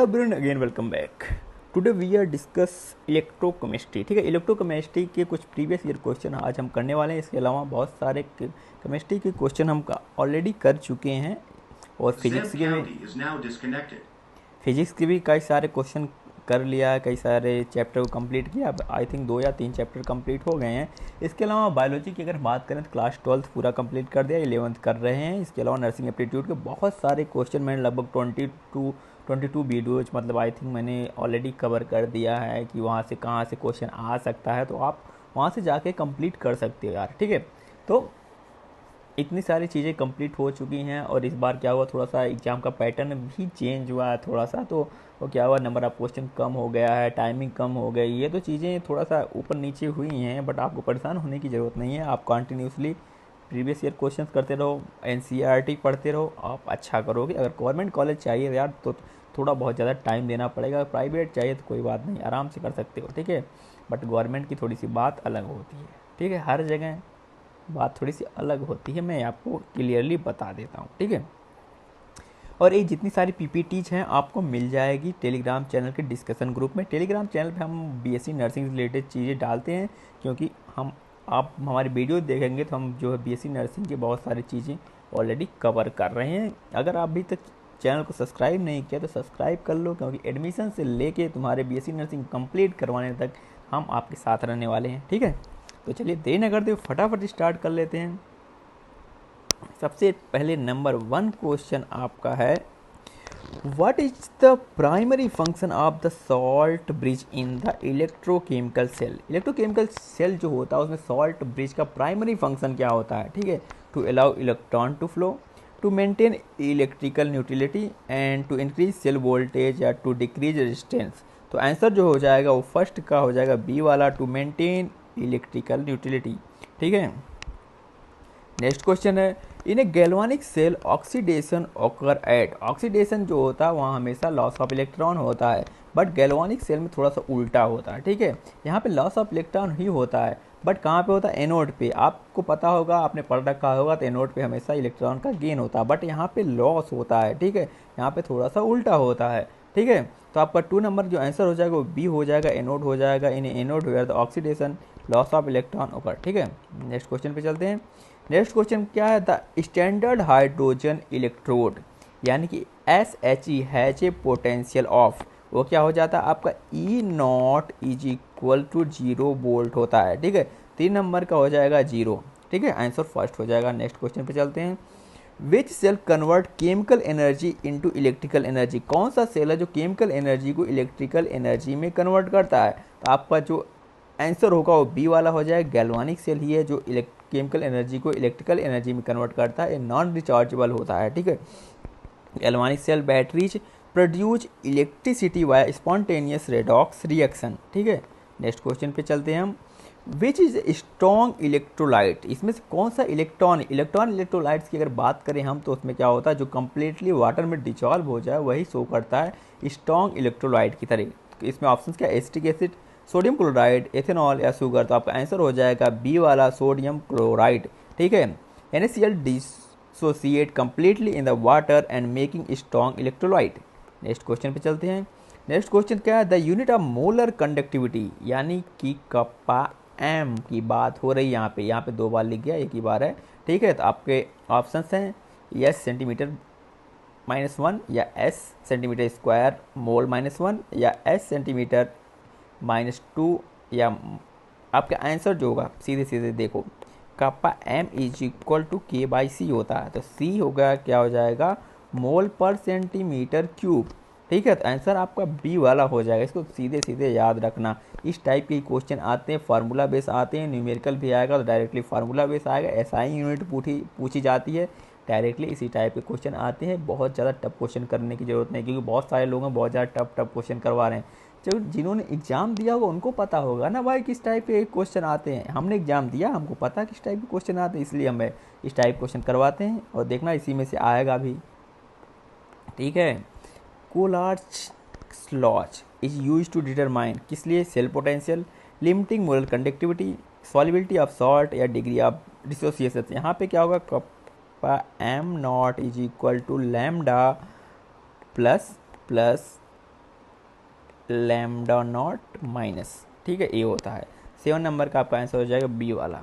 Everyone again welcome back. Today we are discuss electrochemistry. ठीक है, electrochemistry के कुछ प्रीवियस ईयर क्वेश्चन आज हम करने वाले हैं। इसके अलावा बहुत सारे केमिस्ट्री के क्वेश्चन हम ऑलरेडी कर चुके हैं और फिजिक्स के भी कई सारे क्वेश्चन कर लिया है, कई सारे चैप्टर को कंप्लीट किया। अब आई थिंक 2 या 3 चैप्टर कंप्लीट हो गए हैं। इसके अलावा बायोलॉजी की अगर बात करें तो क्लास 12th पूरा कंप्लीट कर दिया, 11th कर रहे हैं। इसके अलावा नर्सिंग एप्टीट्यूड के बहुत सारे क्वेश्चन मैंने लगभग 22 वीडियोज मतलब आई थिंक मैंने ऑलरेडी कवर कर दिया है कि वहाँ से कहाँ से क्वेश्चन आ सकता है, तो आप वहाँ से जाके कंप्लीट कर सकते हो यार। ठीक है, तो इतनी सारी चीज़ें कंप्लीट हो चुकी हैं। और इस बार क्या हुआ, थोड़ा सा एग्ज़ाम का पैटर्न भी चेंज हुआ है थोड़ा सा, तो वो क्या हुआ, नंबर ऑफ क्वेश्चन कम हो गया है, टाइमिंग कम हो गई। ये तो चीज़ें थोड़ा सा ऊपर नीचे हुई हैं, बट आपको परेशान होने की ज़रूरत नहीं है। आप कंटिन्यूसली प्रीवियस ईयर क्वेश्चन करते रहो, एनसीईआरटी पढ़ते रहो, आप अच्छा करोगे। अगर गवर्नमेंट कॉलेज चाहिए यार तो थोड़ा बहुत ज़्यादा टाइम देना पड़ेगा, प्राइवेट चाहिए तो कोई बात नहीं, आराम से कर सकते हो। ठीक है, बट गवर्नमेंट की थोड़ी सी बात अलग होती है। ठीक है, हर जगह बात थोड़ी सी अलग होती है, मैं आपको क्लियरली बता देता हूँ। ठीक है, और ये जितनी सारी पीपीटीज हैं आपको मिल जाएगी टेलीग्राम चैनल के डिस्कशन ग्रुप में। टेलीग्राम चैनल पे हम बीएससी नर्सिंग से रिलेटेड चीज़ें डालते हैं, क्योंकि आप हमारी वीडियो देखेंगे तो हम जो है बीएससी नर्सिंग की बहुत सारी चीज़ें ऑलरेडी कवर कर रहे हैं। अगर आप अभी तक चैनल को सब्सक्राइब नहीं किया तो सब्सक्राइब कर लो, क्योंकि एडमिशन से लेके तुम्हारे बीएससी नर्सिंग कंप्लीट करवाने तक हम आपके साथ रहने वाले हैं। ठीक है, तो चलिए देर न करते हुए फटाफट स्टार्ट कर लेते हैं। सबसे पहले नंबर 1 क्वेश्चन आपका है, what is the primary function of the salt bridge in the electrochemical cell. Electrochemical cell जो होता है उसमें सॉल्ट ब्रिज का प्राइमरी फंक्शन क्या होता है। ठीक है, to allow electron to flow, to maintain electrical neutrality and to increase cell voltage या टू डिक्रीज रेजिस्टेंस। तो आंसर जो हो जाएगा वो फर्स्ट का हो जाएगा, बी वाला, टू मेंटेन इलेक्ट्रिकल न्यूट्रलिटी। ठीक है, नेक्स्ट क्वेश्चन है, in a galvanic cell oxidation occur at. Oxidation जो होता है वहाँ हमेशा लॉस ऑफ इलेक्ट्रॉन होता है, बट गैल्वानिक सेल में थोड़ा सा उल्टा होता है। ठीक है, यहाँ पे लॉस ऑफ इलेक्ट्रॉन ही होता है, बट कहाँ पे होता है, एनोड पे। आपको पता होगा, आपने पढ़ रखा होगा, तो एनोड पे हमेशा इलेक्ट्रॉन का गेन होता है, बट यहाँ पे लॉस होता है। ठीक है, यहाँ पे थोड़ा सा उल्टा होता है। ठीक है, तो आपका 2 नंबर जो आंसर हो जाएगा वो बी हो जाएगा, एनोड हो जाएगा। In anode where the oxidation loss of electron occur. ठीक है, नेक्स्ट क्वेश्चन पे चलते हैं। नेक्स्ट क्वेश्चन क्या है, द स्टैंडर्ड हाइड्रोजन इलेक्ट्रोड यानी कि SHE has a potential of, वो क्या हो जाता है आपका, E0 is equal to 0 volt होता है। ठीक है, 3 नंबर का हो जाएगा 0। ठीक है, आंसर फर्स्ट हो जाएगा। नेक्स्ट क्वेश्चन पे चलते हैं, which cell convert chemical energy into electrical energy. कौन सा सेल है जो केमिकल एनर्जी को इलेक्ट्रिकल एनर्जी में कन्वर्ट करता है। तो आपका जो आंसर होगा वो बी वाला हो जाएगा, गैल्वानिक सेल ही है जो केमिकल एनर्जी को इलेक्ट्रिकल एनर्जी में कन्वर्ट करता है, नॉन रिचार्जेबल होता है। ठीक है, galvanic cell batteries produce electricity via spontaneous redox reaction. ठीक है, नेक्स्ट क्वेश्चन पे चलते हैं हम, विच इज स्ट्रॉन्ग इलेक्ट्रोलाइट। इसमें से कौन सा इलेक्ट्रोलाइट्स की अगर बात करें हम, तो उसमें क्या होता है, जो कंप्लीटली वाटर में डिजॉल्व हो जाए वही शो करता है स्ट्रॉन्ग इलेक्ट्रोलाइट की तरह। तो इसमें ऑप्शन क्या है, acetic acid, sodium chloride, ethanol या शुगर। तो आपका आंसर हो जाएगा बी वाला, सोडियम क्लोराइड। ठीक है, NaCl dissociate completely in the water and making strong electrolyte. Next question पे चलते हैं। नेक्स्ट क्वेश्चन क्या है, the unit of molar conductivity यानी कि कप्पा एम की बात हो रही है यहाँ पे 2 बार लिख गया, एक ही बार है। ठीक है, तो आपके ऑप्शंस हैं एस सेंटीमीटर -1 या एस सेंटीमीटर स्क्वायर मोल -1 या एस सेंटीमीटर -2 या आपका आंसर जो होगा सीधे सीधे देखो, kappa M is equal to K/C होता है। तो सी होगा क्या हो जाएगा, मोल पर सेंटीमीटर क्यूब। ठीक है, तो आंसर आपका बी वाला हो जाएगा। इसको सीधे सीधे याद रखना। इस टाइप के क्वेश्चन आते हैं, फार्मूला बेस आते हैं, न्यूमेरिकल भी आएगा तो डायरेक्टली फार्मूला बेस आएगा, एसआई यूनिट पूछी जाती है, डायरेक्टली इसी टाइप के क्वेश्चन आते हैं। बहुत ज़्यादा टफ क्वेश्चन करने की जरूरत नहीं, क्योंकि बहुत सारे लोग हैं बहुत ज़्यादा टफ क्वेश्चन करवा रहे हैं। जो जिन्होंने एग्जाम दिया होगा उनको पता होगा ना भाई किस टाइप के क्वेश्चन आते हैं। हमने एग्जाम दिया, हमको पता है किस टाइप के क्वेश्चन आते हैं, इसलिए हमें इस टाइप क्वेश्चन करवाते हैं, और देखना इसी में से आएगा भी। ठीक है, Kohlrausch laws is use to determine, किस लिए, cell potential, limiting molar conductivity, solubility of salt या डिग्री ऑफ डिसोसिएशन। यहाँ पे क्या होगा, M0 is equal to lambda plus lambda naught minus, ठीक है, ए होता है। 7 नंबर का आपका आंसर हो जाएगा बी वाला।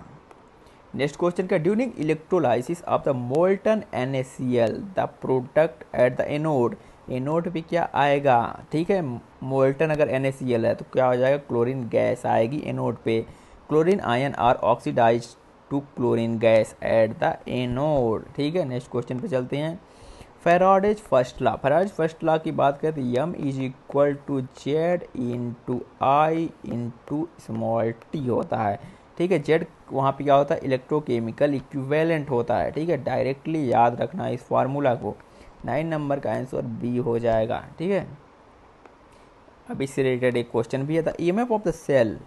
नेक्स्ट क्वेश्चन का, during electrolysis of the molten NaCl the product at the anode, anode पे क्या आएगा, ठीक है, मोल्टन अगर NaCl है तो क्या हो जाएगा, क्लोरीन गैस आएगी एनोड पे। Chlorine ion are oxidise to chlorine gas at the anode, ठीक है। नेक्स्ट क्वेश्चन पे चलते हैं, Faraday's first law, Faraday's first law की बात करते हैं, m is equal to Z into I into small t होता है, ठीक है। जेड वहाँ पे क्या होता है, इलेक्ट्रोकेमिकल इक्विवेलेंट होता है, ठीक है, डायरेक्टली याद रखना इस फार्मूला को। 9 नंबर का आंसर बी हो जाएगा, ठीक है। अब इससे रिलेटेड एक क्वेश्चन भी है था, EMF of the cell,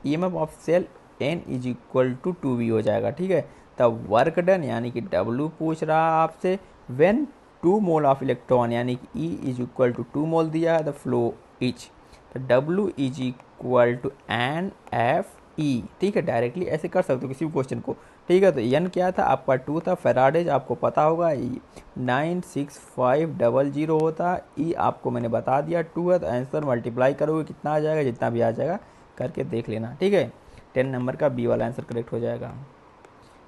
EMF of cell N is equal to 2v हो जाएगा, ठीक है। तब वर्क डन यानी कि W पूछ रहा है आपसे, व्हेन 2 मोल ऑफ इलेक्ट्रॉन यानी कि E is equal to 2 mole दिया है, द फ्लो इच, तो W is equal to NFE, ठीक है, डायरेक्टली ऐसे कर सकते हो किसी भी क्वेश्चन को, ठीक है। तो एन क्या था आपका 2 था, फैराडेज आपको पता होगा 96500 होता है, ई आपको मैंने बता दिया 2 है, तो आंसर मल्टीप्लाई करोगे कितना आ जाएगा, जितना भी आ जाएगा करके देख लेना, ठीक है। 10 नंबर का बी वाला आंसर करेक्ट हो जाएगा।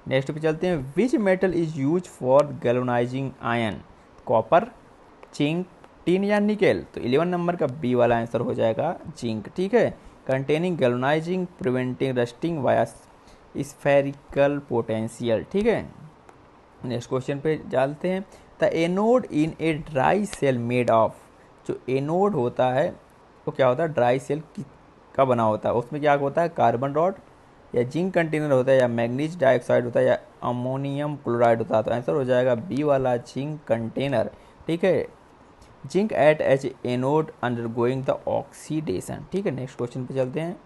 नेक्स्ट पे चलते हैं, विच metal is use for galvanising ion, copper, zinc, tin या निकेल, तो 11 नंबर का बी वाला आंसर हो जाएगा जिंक, ठीक है। Containing galvanizing preventing rusting via spherical potential, ठीक है। नेक्स्ट क्वेश्चन पे चलते हैं, the anode in a dry cell made of, जो एनोड होता है वो क्या होता है, ड्राई सेल का बना होता है, उसमें क्या होता है, कार्बन रॉड या जिंक कंटेनर होता है या मैग्नीज डाइऑक्साइड होता है या अमोनियम क्लोराइड होता है, तो आंसर हो जाएगा बी वाला जिंक कंटेनर, ठीक है। Zinc at each anode undergoing the oxidation, ठीक है। नेक्स्ट क्वेश्चन पे चलते हैं,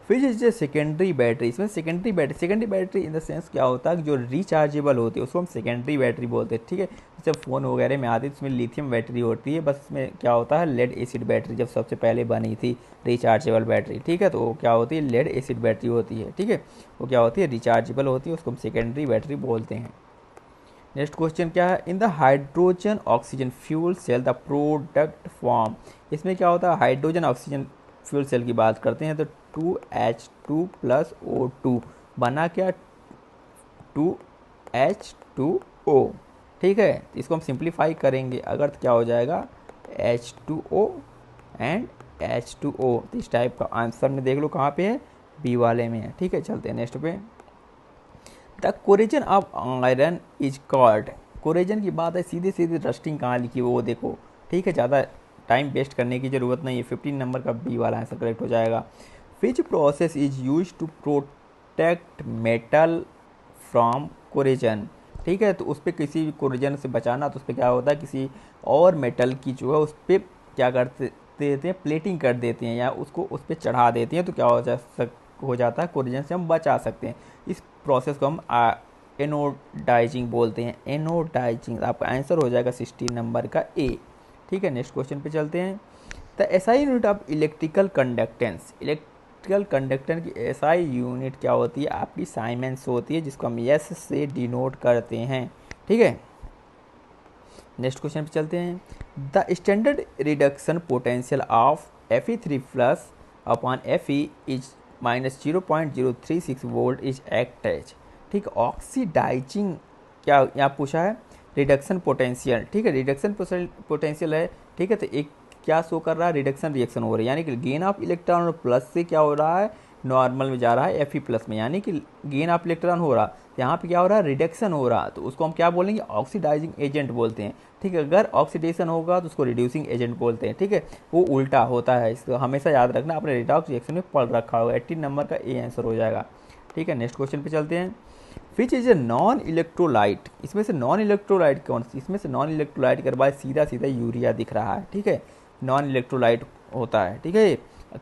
फिर इज सेकेंडरी बैटरी, इसमें secondary battery in the sense क्या होता है, जो रिचार्जेबल होती है उसको हम सेकेंडरी बैटरी बोलते हैं, ठीक है। जैसे फ़ोन वगैरह में आती है उसमें लिथियम बैटरी होती है, बस इसमें क्या होता है, लेड एसिड बैटरी जब सबसे पहले बनी थी रिचार्जेबल बैटरी, ठीक है, तो वो क्या होती है, लेड एसिड बैटरी होती है, ठीक है, वो क्या होती है, रिचार्जेबल होती है, उसको हम सेकेंडरी बैटरी बोलते हैं। नेक्स्ट क्वेश्चन क्या है, in the hydrogen oxygen fuel cell the product form, इसमें क्या होता है, हाइड्रोजन ऑक्सीजन फ्यूल सेल की बात करते हैं तो 2H2 प्लस O2 बना क्या, 2H2O, ठीक है। इसको हम सिंप्लीफाई करेंगे अगर तो क्या हो जाएगा, H2O एंड H2O, तो इस टाइप का आंसर में देख लो कहाँ पे है, बी वाले में है, ठीक है। चलते हैं नेक्स्ट पे, the corrosion of iron is called, corrosion की बात है, सीधे सीधे रस्टिंग कहाँ लिखी है वो देखो, ठीक है, ज़्यादा टाइम वेस्ट करने की ज़रूरत नहीं है। 15 नंबर का बी वाला आंसर करेक्ट हो जाएगा। Which process is use to protect metal from corrosion, ठीक है, तो उस पर किसी भी कोरिजन से बचाना, तो उस पर क्या होता है, किसी और मेटल की जो है उस पर क्या करते देते हैं, प्लेटिंग कर देते हैं या उसको उस पर चढ़ा देते हैं, तो क्या हो जाता है, कोरिजन से हम बचा सकते हैं। इस प्रोसेस को हम एनोडाइजिंग बोलते हैं, एनोडाइजिंग। आपका आंसर हो जाएगा 16 नंबर का ए, ठीक है। नेक्स्ट क्वेश्चन पे चलते हैं, the SI unit of electrical conductance, electrical conductance की एसआई यूनिट क्या होती है, आपकी साइमेंस होती है, जिसको हम एस से डिनोट करते हैं, ठीक है। नेक्स्ट क्वेश्चन पे चलते हैं, the standard reduction potential of Fe3 plus upon Fe is minus 0.036 volt is act as, ठीक है। ऑक्सीडाइजिंग क्या यहाँ पूछा है, रिडक्शन पोटेंशियल, ठीक है, रिडक्शन पोटेंशियल है, ठीक है। तो एक क्या शो कर रहा है, रिडक्शन रिएक्शन हो रही है, यानी कि गेन ऑफ इलेक्ट्रॉन प्लस से क्या हो रहा है, नॉर्मल में जा रहा है Fe प्लस में, यानी कि गेन ऑफ इलेक्ट्रॉन हो रहा, यहाँ पे क्या हो रहा है, रिडक्शन हो रहा, तो उसको हम क्या बोलेंगे, ऑक्सीडाइजिंग एजेंट बोलते हैं, ठीक है। अगर ऑक्सीडेशन होगा तो उसको रिड्यूसिंग एजेंट बोलते हैं, ठीक है, वो उल्टा होता है, इसको हमेशा याद रखना, आपने रिडॉक्स रिएक्शन में पढ़ रखा होगा। 18 नंबर का ए आंसर हो जाएगा, ठीक है। नेक्स्ट क्वेश्चन पे चलते हैं, which is a non electrolyte, इसमें से नॉन इलेक्ट्रोलाइट कौन सी, इसमें से नॉन इलेक्ट्रोलाइट के बाद सीधा सीधा यूरिया दिख रहा है, ठीक है, नॉन इलेक्ट्रोलाइट होता है, ठीक है।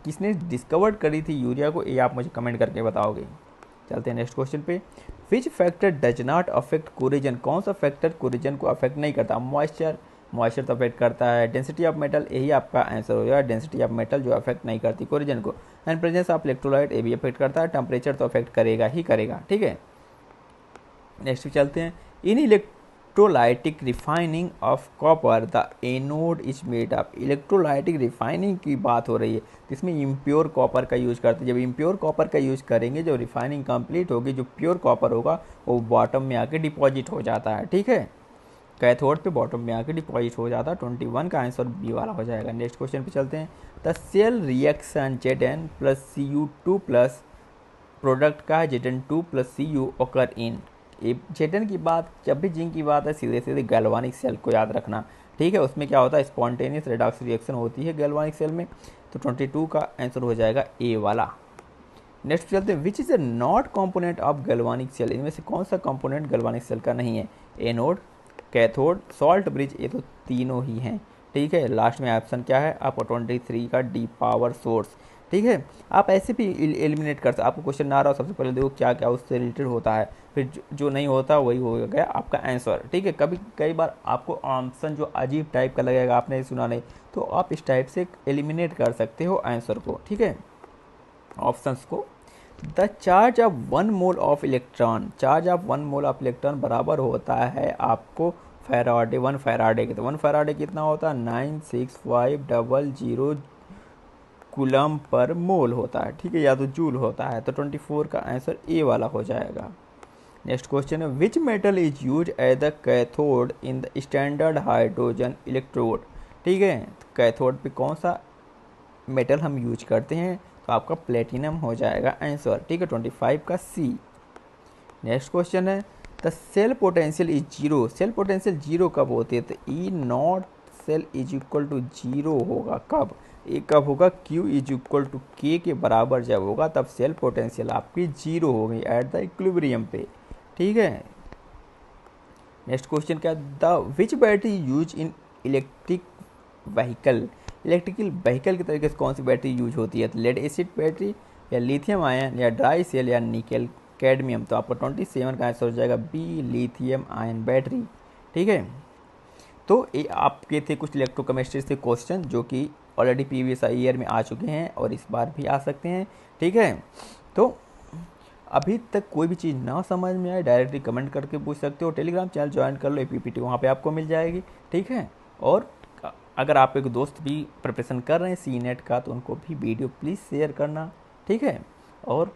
किसने डिस्कवर्ड करी थी यूरिया को, ये आप मुझे कमेंट करके बताओगे। चलते हैं नेक्स्ट क्वेश्चन पे, which factor does not affect corrosion, कौन सा फैक्टर कोरिजन को अफेक्ट नहीं करता, मॉइस्चर, मॉइस्चर तो अफेक्ट करता है, डेंसिटी ऑफ मेटल, यही आपका आंसर हो जाएगा, डेंसिटी ऑफ मेटल जो अफेक्ट नहीं करती कोरिजन को, एंड प्रेजेंस ऑफ इलेक्ट्रोलाइट ये भी अफेक्ट करता है, टेम्परेचर तो अफेक्ट करेगा ही करेगा, ठीक है। नेक्स्ट चलते हैं, in electrolytic refining of copper the anode is made up. Electrolytic refining की बात हो रही है, जिसमें इम्प्योर कॉपर का यूज करते हैं। जब इम्प्योर कॉपर का यूज करेंगे, जो रिफाइनिंग कंप्लीट होगी, जो प्योर कॉपर होगा वो बॉटम में आके डिपॉजिट हो जाता है। ठीक है, कैथोड पे बॉटम में आके डिपॉजिट हो जाता है। 21 का आंसर बी वाला हो जाएगा। नेक्स्ट क्वेश्चन पे चलते हैं। The cell reaction Zn plus Cu2 plus product का है Zn2 प्लस Cu ओकर इन। Zn की बात, जब भी जिंक की बात है, सीधे सीधे गैल्वानिक सेल को याद रखना। ठीक है, उसमें क्या होता है, स्पॉन्टेनियस रेडॉक्स रिएक्शन होती है गैल्वानिक सेल में। तो 22 का आंसर हो जाएगा ए वाला। नेक्स्ट चलते हैं। Which is a not component of galvanic cell. इनमें से कौन सा कॉम्पोनेंट गैल्वानिक सेल का नहीं है? एनोड, कैथोड, सॉल्ट ब्रिज, ये तो तीनों ही हैं। ठीक है, लास्ट में ऑप्शन क्या है आपका 23 का डी पावर सोर्स। ठीक है, आप ऐसे भी एलिमिनेट कर सकते। आपको क्वेश्चन ना आ रहा हो, सबसे पहले देखो क्या क्या उससे रिलेटेड होता है, फिर जो नहीं होता वही हो गया आपका आंसर। ठीक है, कई बार आपको ऑप्शन जो अजीब टाइप का लगेगा, आपने सुना नहीं, तो आप इस टाइप से एलिमिनेट कर सकते हो आंसर को। ठीक है, ऑप्शंस को। The charge of 1 mole of electron, charge of 1 mole of electron बराबर होता है आपको फैराडे, 1 फैराडे के। तो 1 फैराडे कितना होता है? 96500 कूलम पर मोल होता है। ठीक है, या तो जूल होता है। तो 24 का आंसर ए वाला हो जाएगा। नेक्स्ट क्वेश्चन है। Which metal is use as the cathode in the standard hydrogen electrode. ठीक है, तो कैथोड पे कौन सा मेटल हम यूज करते हैं? तो आपका प्लेटिनम हो जाएगा आंसर। ठीक है, 25 का सी। नेक्स्ट क्वेश्चन है। The cell potential is zero. Cell potential zero कब होती है? तो E naught cell is equal to zero होगा कब? ये कब होगा? Q इज इक्वल टू के बराबर जब होगा, तब सेल पोटेंशियल आपकी जीरो हो गई एट द इक्विलिब्रियम पे। ठीक है, नेक्स्ट क्वेश्चन क्या? The which battery use in electric vehicle. Electrical vehicle के तरीके से कौन सी बैटरी यूज होती है? तो लेड एसिड बैटरी, या लिथियम आयन, या ड्राई सेल, या निकेल कैडमियम। तो आपका 27 का आंसर हो जाएगा बी, लिथियम आयन बैटरी। ठीक है, तो ये आपके थे कुछ इलेक्ट्रोकेमिस्ट्री से क्वेश्चन जो कि ऑलरेडी प्रीवियस ईयर में आ चुके हैं और इस बार भी आ सकते हैं। ठीक है, तो अभी तक कोई भी चीज़ ना समझ में आए डायरेक्टली कमेंट करके पूछ सकते हो। टेलीग्राम चैनल ज्वाइन कर लो, APPT वहाँ पे आपको मिल जाएगी। ठीक है, और अगर आप एक दोस्त भी प्रिपरेशन कर रहे हैं CNET का, तो उनको भी वीडियो प्लीज़ शेयर करना। ठीक है, और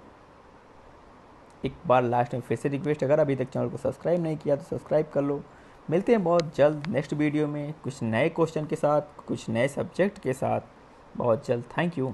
एक बार लास्ट में फिर से रिक्वेस्ट, अगर अभी तक चैनल को सब्सक्राइब नहीं किया तो सब्सक्राइब कर लो। मिलते हैं बहुत जल्द नेक्स्ट वीडियो में कुछ नए क्वेश्चन के साथ, कुछ नए सब्जेक्ट के साथ, बहुत जल्द। Thank you.